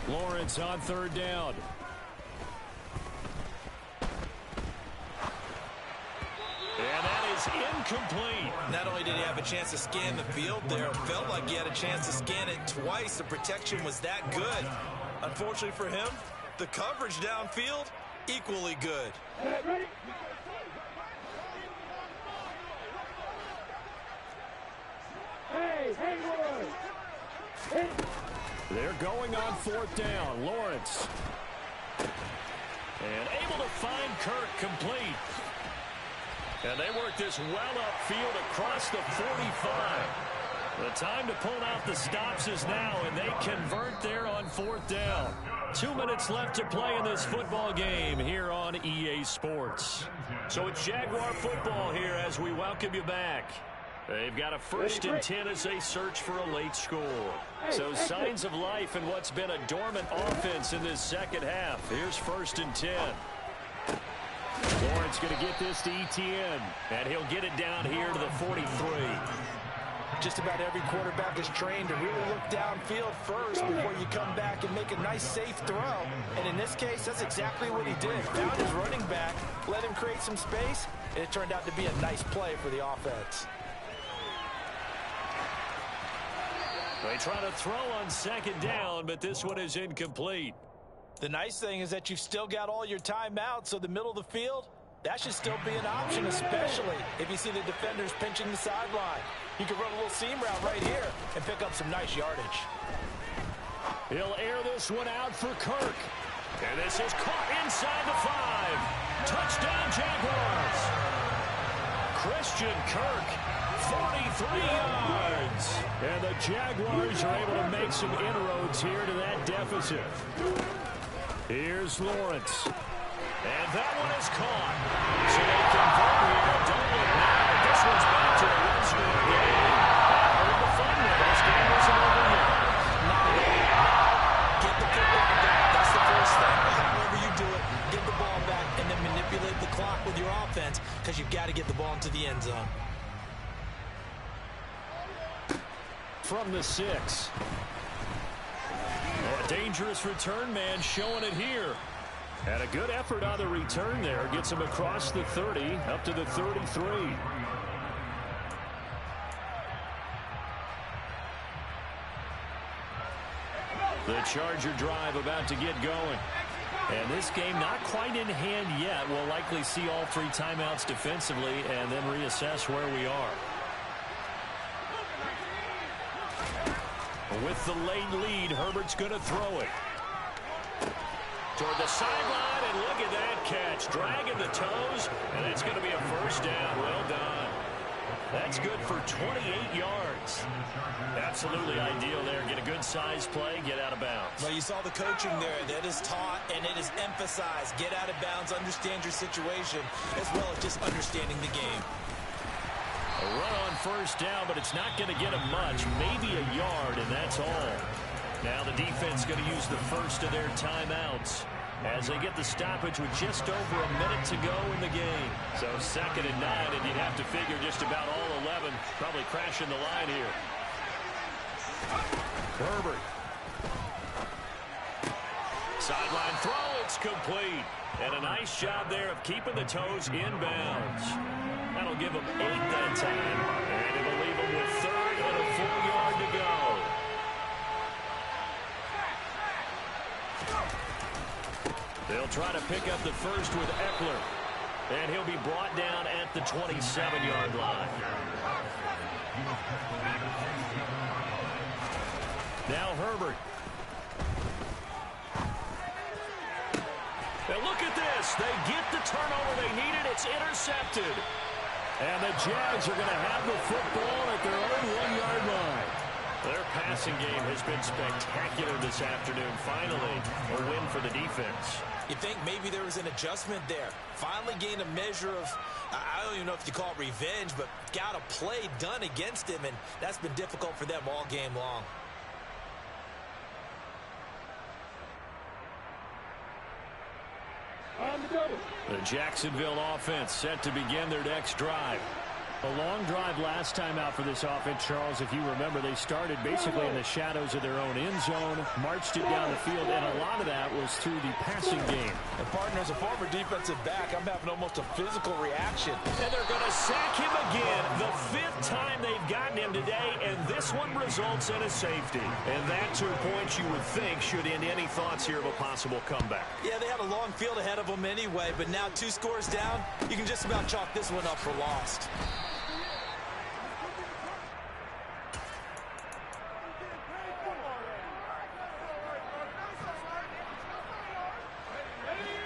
Lawrence on 3rd down. And that is incomplete. Not only did he have a chance to scan the field there, it felt like he had a chance to scan it twice. The protection was that good. Unfortunately for him, the coverage downfield, equally good. They're going on 4th down. Lawrence. And able to find Kirk complete. And they work this well upfield across the 45. The time to pull out the stops is now, and they convert there on 4th down. 2 minutes left to play in this football game here on EA Sports. So it's Jaguar football here as we welcome you back. They've got a 1st and 10 as they search for a late score. So signs of life in what's been a dormant offense in this second half. Here's 1st and 10. Lawrence going to get this to Etienne. And he'll get it down here to the 43. Just about every quarterback is trained to really look downfield first before you come back and make a nice, safe throw. And in this case, that's exactly what he did. Found his running back, let him create some space, and it turned out to be a nice play for the offense. They try to throw on second down, but this one is incomplete. The nice thing is that you've still got all your timeouts, so the middle of the field, that should still be an option, especially if you see the defenders pinching the sideline. You can run a little seam route right here and pick up some nice yardage. He'll air this one out for Kirk. And this is caught inside the 5. Touchdown, Jaguars. Christian Kirk, 43 yards. And the Jaguars are able to make some inroads here to that deficit. Here's Lawrence. And that one is caught. So they convert here. Don't look now. This one's back to a one-score game. All the fun there. This game isn't over yet. Get the football back. That's the first thing. However you do it, get the ball back and then manipulate the clock with your offense because you've got to get the ball into the end zone. From the 6. Oh, a dangerous return man showing it here. And a good effort on the return there. Gets him across the 30, up to the 33. The Charger drive about to get going. And this game not quite in hand yet. We'll likely see all 3 timeouts defensively and then reassess where we are. With the late lead, Herbert's going to throw it. Toward the sideline, and look at that catch. Dragging the toes, and it's going to be a first down. Well done. That's good for 28 yards. Absolutely ideal there. Get a good size play, get out of bounds. Well, you saw the coaching there. That is taught and it is emphasized. Get out of bounds, understand your situation, as well as just understanding the game. A run on first down, but it's not going to get him much. Maybe a yard, and that's all. Now the defense going to use the first of their timeouts as they get the stoppage with just over a minute to go in the game. So 2nd and 9, and you'd have to figure just about all 11 probably crashing the line here. Herbert. Sideline throw, it's complete. And a nice job there of keeping the toes inbounds. That'll give them 8 that time, and it'll leave them with 3rd and a full yard to go. They'll try to pick up the first with Eckler, and he'll be brought down at the 27-yard line. Now Herbert. And look at this. They get the turnover they needed. It's intercepted. And the Jags are going to have the football at their own 1-yard line. Their passing game has been spectacular this afternoon. Finally, a win for the defense. You think maybe there was an adjustment there. Finally gained a measure of, I don't even know if you call it revenge, but got a play done against him, and that's been difficult for them all game long. The Jacksonville offense set to begin their next drive. A long drive last time out for this offense, Charles. If you remember, they started basically in the shadows of their own end zone, marched it down the field, and a lot of that was through the passing game. And partner, as a former defensive back, I'm having almost a physical reaction. And they're going to sack him again. The 5th time they've gotten him today, and this one results in a safety. And that 2 points you would think should end any thoughts here of a possible comeback. Yeah, they had a long field ahead of them anyway, but now 2 scores down, you can just about chalk this one up for lost.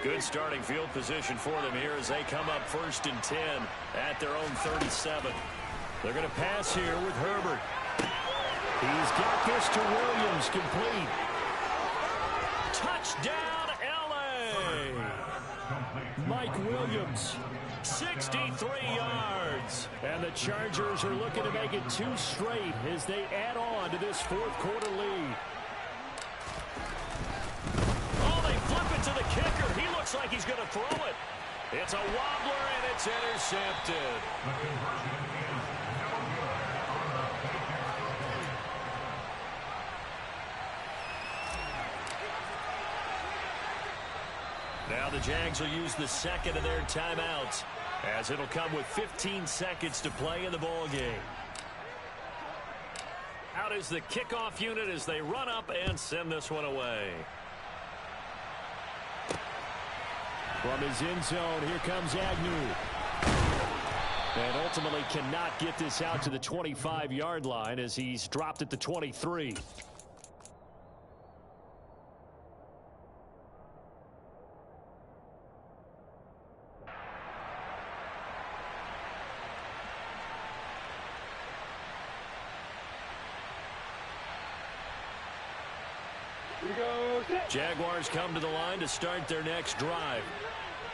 Good starting field position for them here as they come up 1st and 10 at their own 37. They're going to pass here with Herbert. He's got this to Williams, complete. Touchdown, L.A. Mike Williams, 63 yards. And the Chargers are looking to make it 2 straight as they add on to this 4th quarter lead. To the kicker. He looks like he's going to throw it. It's a wobbler, and it's intercepted. Now the Jags will use the 2nd of their timeouts, as it'll come with 15 seconds to play in the ball game. Out out as the kickoff unit as they run up and send this one away. From his end zone, here comes Agnew. And ultimately cannot get this out to the 25-yard line as he's dropped at the 23. Jaguars come to the line to start their next drive.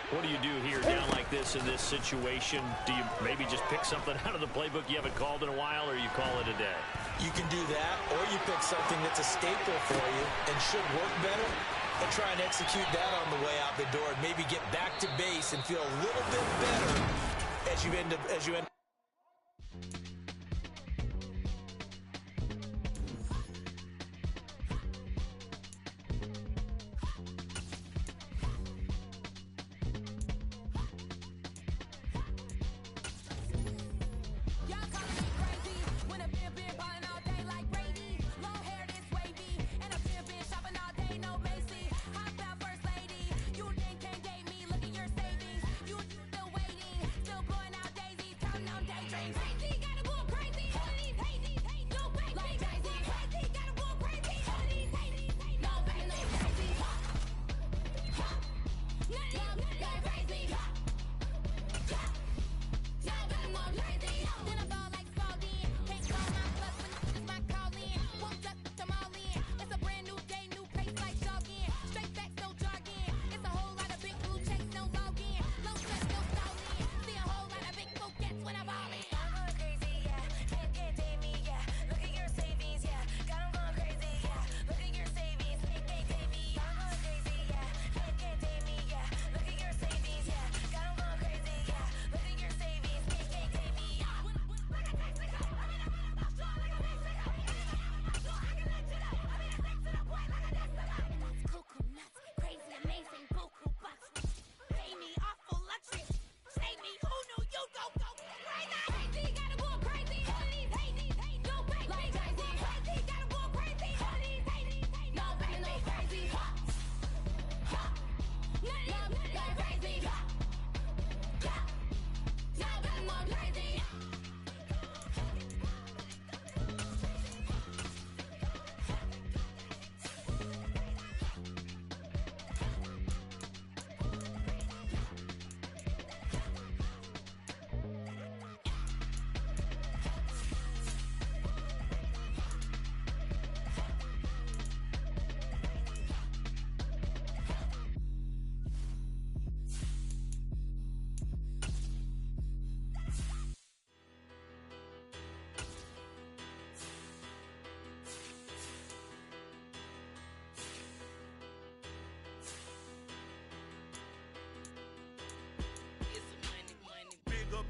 What do you do here down like this in this situation? Do you maybe just pick something out of the playbook you haven't called in a while, or you call it a day? You can do that, or you pick something that's a staple for you and should work better, and try and execute that on the way out the door and maybe get back to base and feel a little bit better as you end up.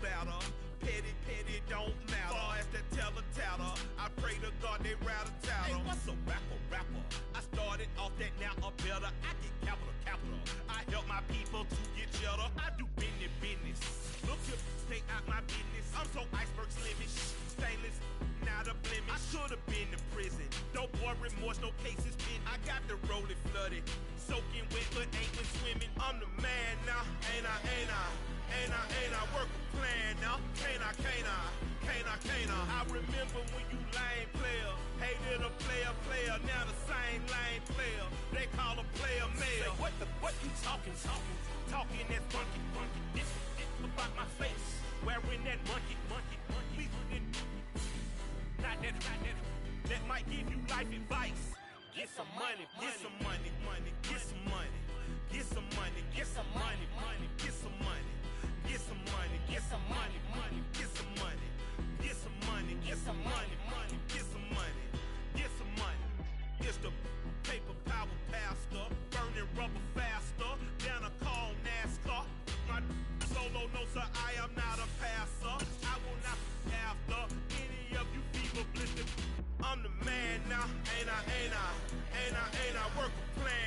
Better. Petty don't matter. Far as the teller, I pray to God they rattle tattle. Hey, what's a rapper? I started off that, now I'm better. I get capital. I help my people to get cheddar. I do business. Look here, stay out my business. I'm so iceberg slimish, stainless, not a blemish. I should have been to prison. No more remorse, no cases pinned. I got the rolling flooded, soaking wet, but ain't been swimming. I'm the man now, ain't I? Work a plan now, can't I? I remember when you lame player, hated a player, now the same lame player. They call a player mayor. What you talking that funky. This about my face, wearing that monkey. Not that might give you life advice. Get some money. It's the paper power pastor, burning rubber faster, down a call NASCAR. My solo notes are I am not a passer. I will not be after any of you fever blistered. I'm the man now, ain't I? Work a plan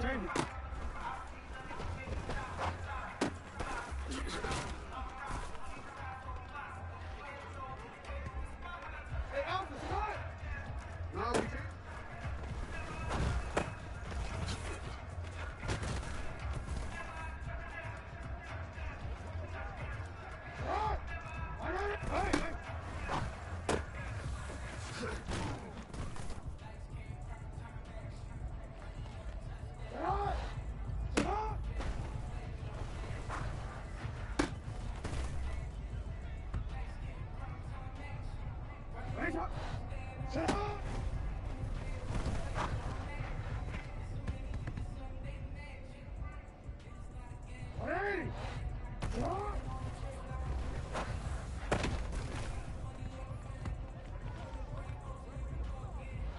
change it. Hey, Alpha, start! No, we can't. Start! I got it! Hey, hey! Start! Start! Wait up! Start! Ready! Start!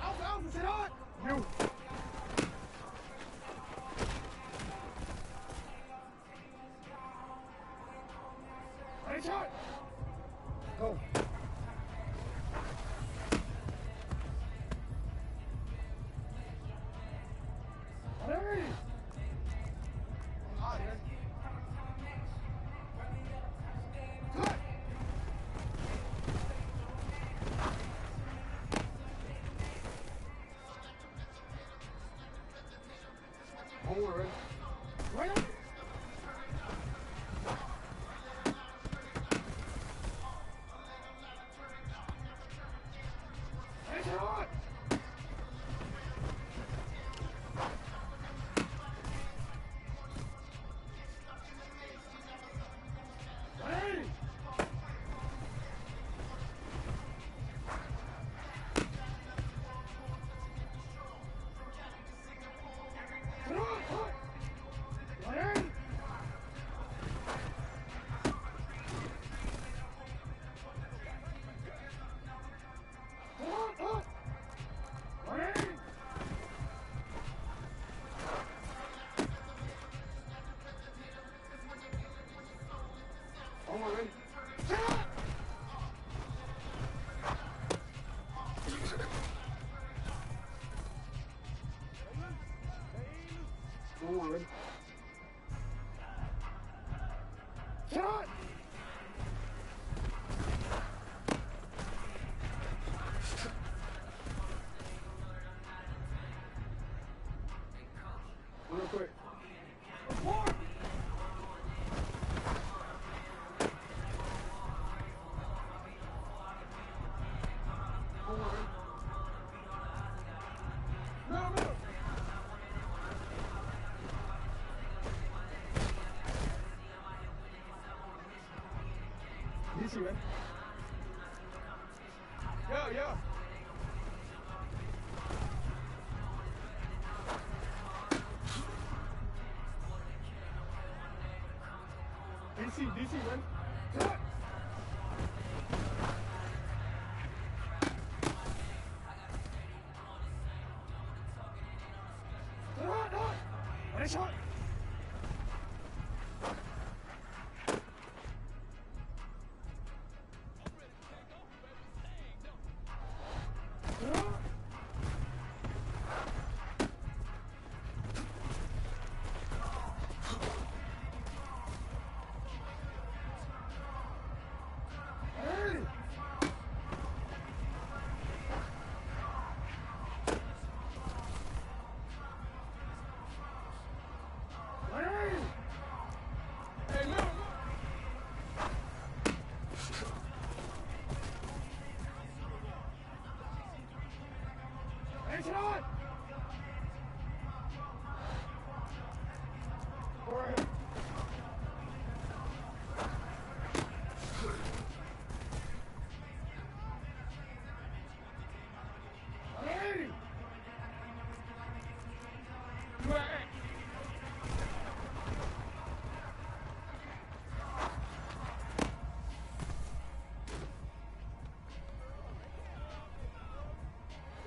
Alpha, Alpha, start! You! Ready, shot! Go! Ready! Ah, yes. Cut! Hold on, ready? Right up! Hey, shot! Ready! Shot! Real quick. Report! No, no! DC, man. Yeah. DC, man. Shot! Shot! Ready, shot! Shot!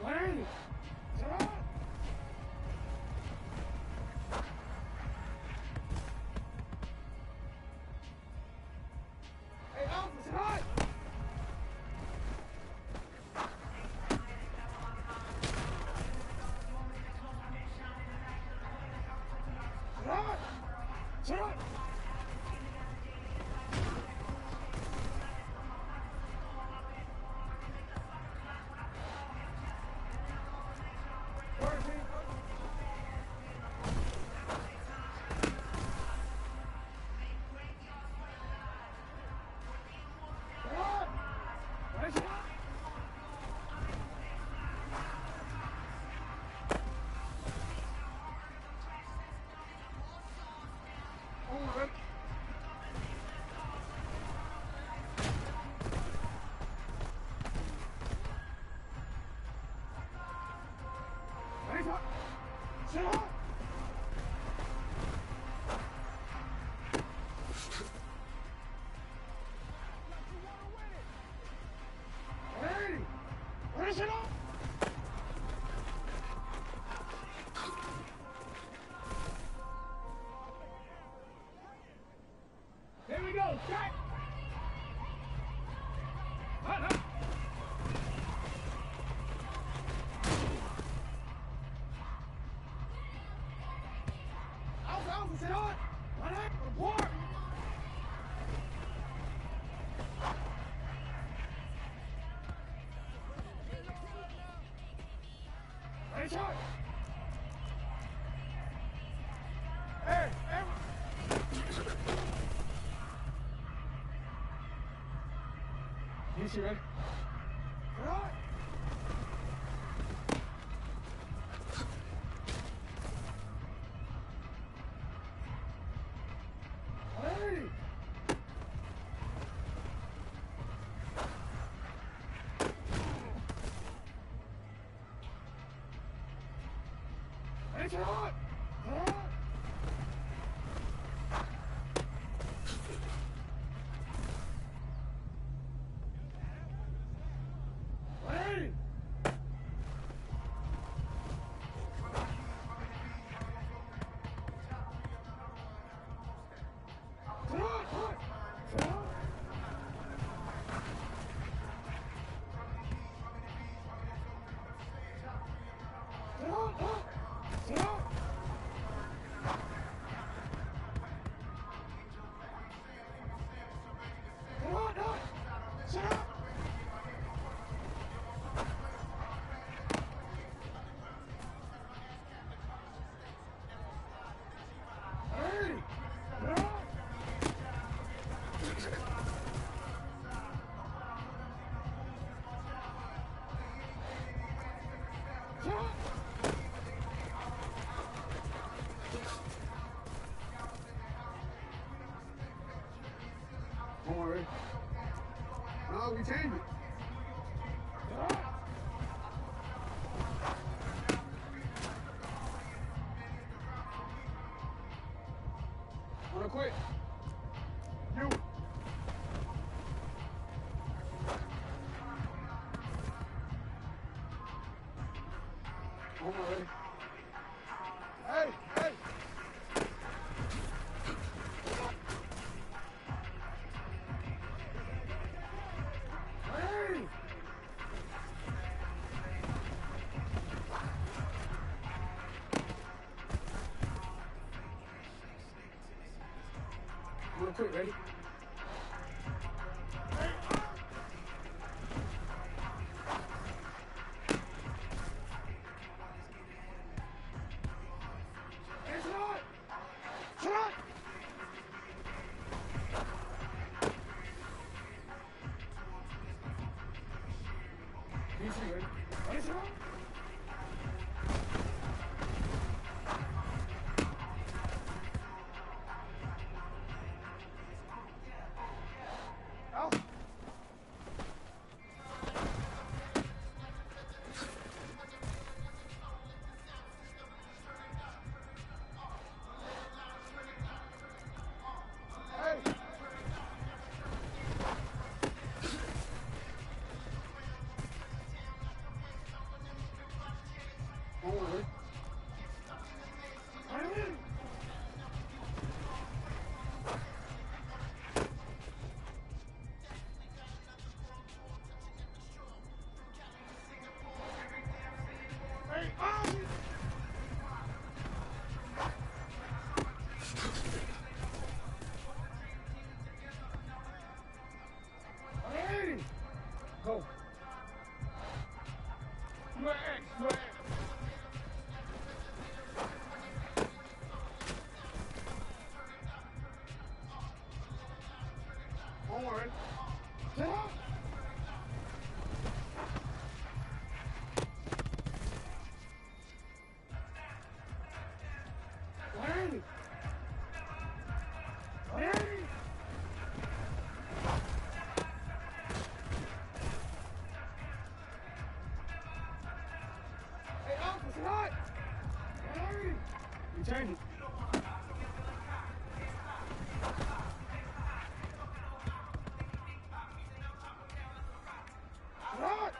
Ready? Shot! up. Sit up. Hey, finish it up. Here we go. Check. Hut. Alpha, sit on. Run it. Report. Ready, shot. Hey. Yes, you ready? Sit on. Hey. Hey, sit on. Sit on. Ready. Sit on. Sit on. Sit on. Sit on. Sit on. Sit on. Hey. Sit on. Sit on. Don't worry. No, we change it. Sit on. Wanna quit? You. Don't worry. Hey. Hey. Wanna quit? Ready? Hey, sit on. Sit on. Easy, ready? Ready, sit on. Out. Hey. Don't worry. Hey. Hey. Hey. Go. You an X. You an X. Don't worry. Sit up. Ready. Ready. Hey, Alpha, sit on. You change it. Right.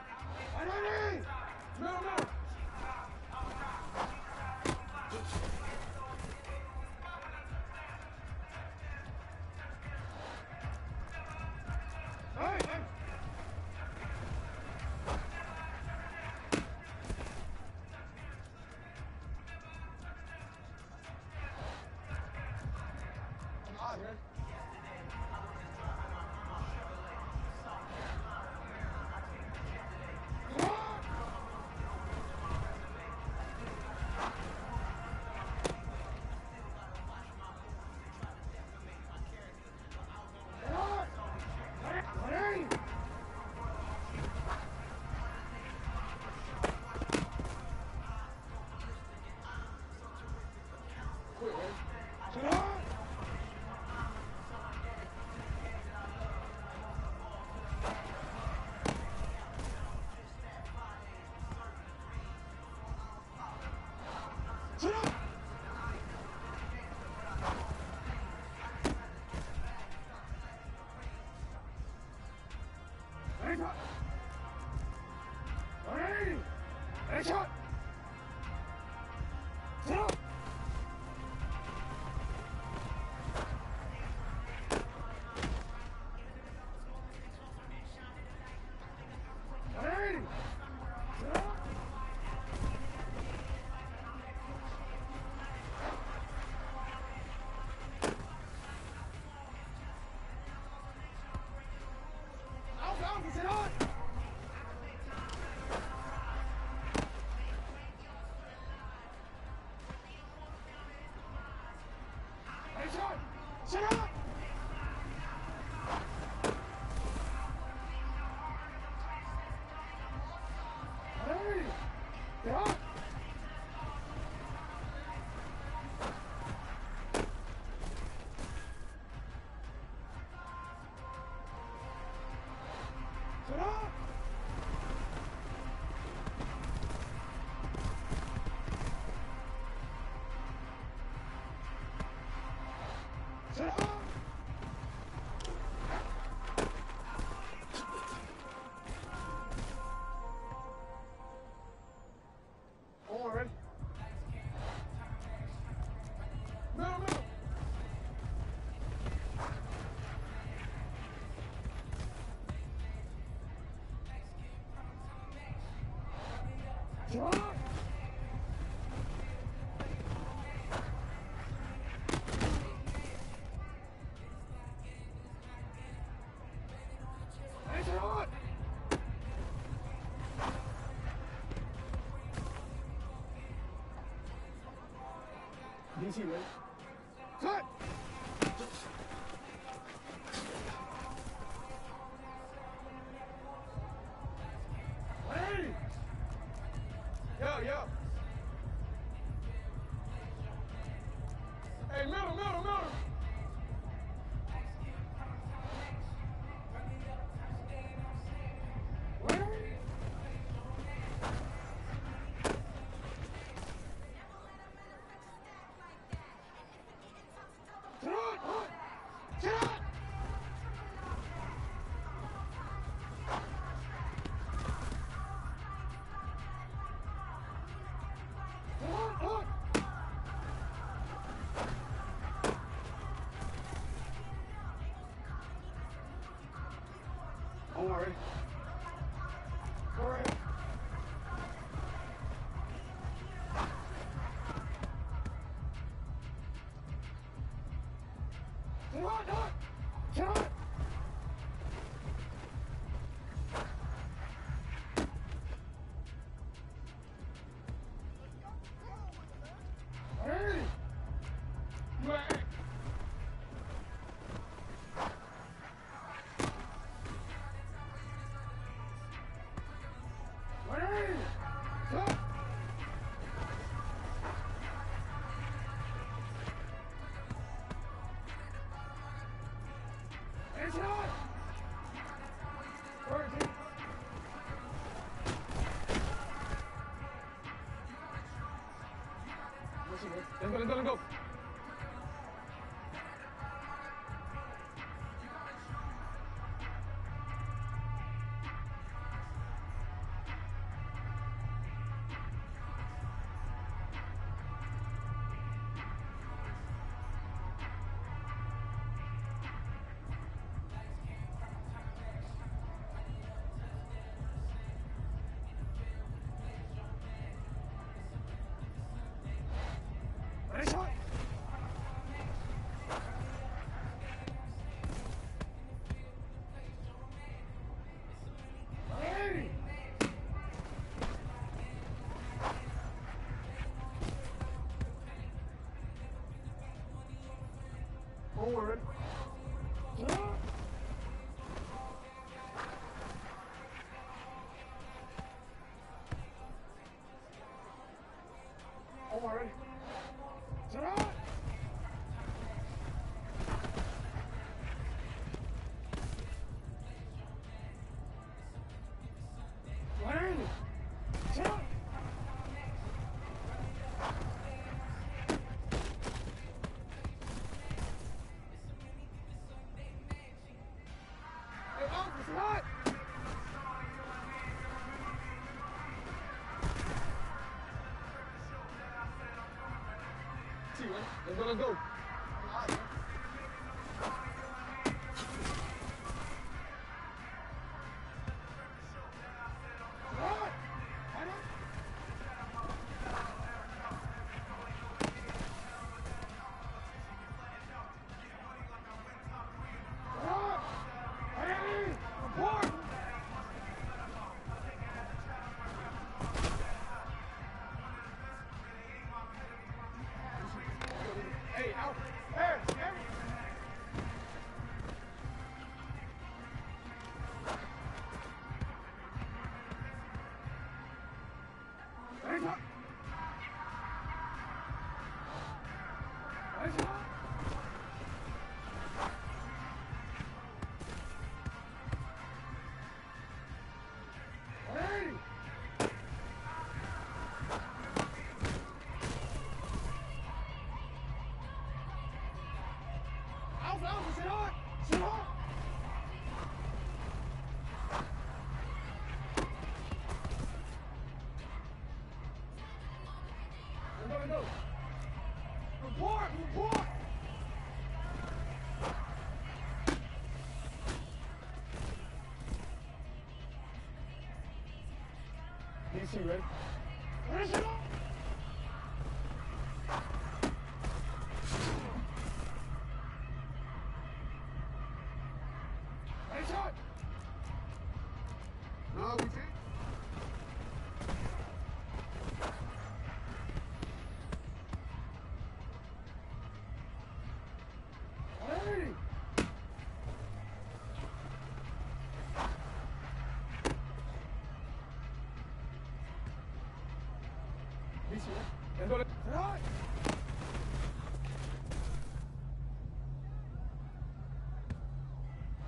No. Hey. Sit up! Hey! Get up! Sit up! Sit up! Already. No. Drop. Hey, drop. DC, ready? Cut! Hey! Yo. Hey, middle. Ready? Sit up! Don't worry. All right. Sit on! Hey! Man! Let's go, let's go. Forward. Forward. Let's go, let's go. Hey, out. Hey, hey. Report! Report! DC ready? Finish it up! Hey, shot! No, we can't.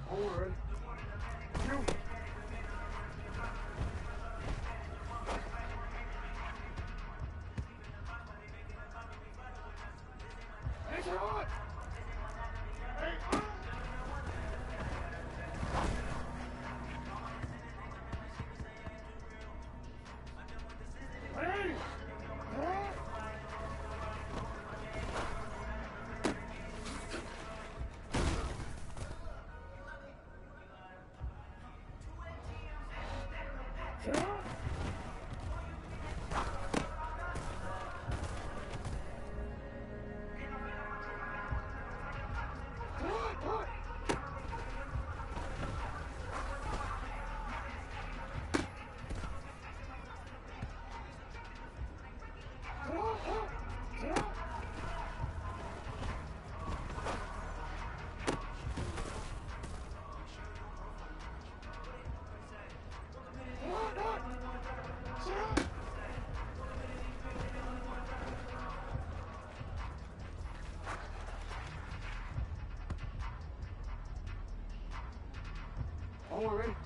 Forward. Shoot. Hey, shot! Hey, Hey! Already?